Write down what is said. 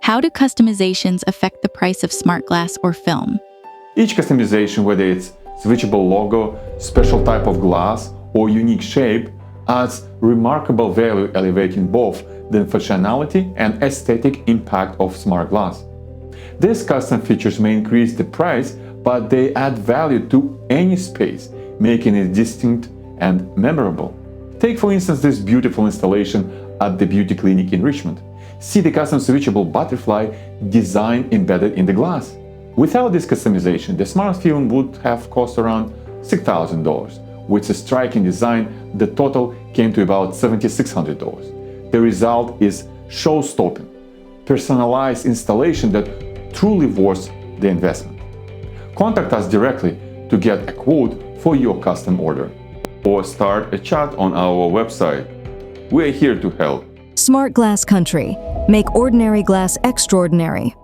How do customizations affect the price of smart glass or film? Each customization, whether it's switchable logo, special type of glass, or unique shape, adds remarkable value, elevating both the functionality and aesthetic impact of smart glass. These custom features may increase the price, but they add value to any space, making it distinct and memorable. Take, for instance, this beautiful installation at the beauty clinic in Richmond. See the custom switchable butterfly design embedded in the glass. Without this customization, the smart film would have cost around $6,000. With a striking design, the total came to about $7,600. The result is show-stopping, personalized installation that truly worth the investment. Contact us directly to get a quote for your custom order, or start a chat on our website. We're here to help. Smart Glass Country. Make ordinary glass extraordinary.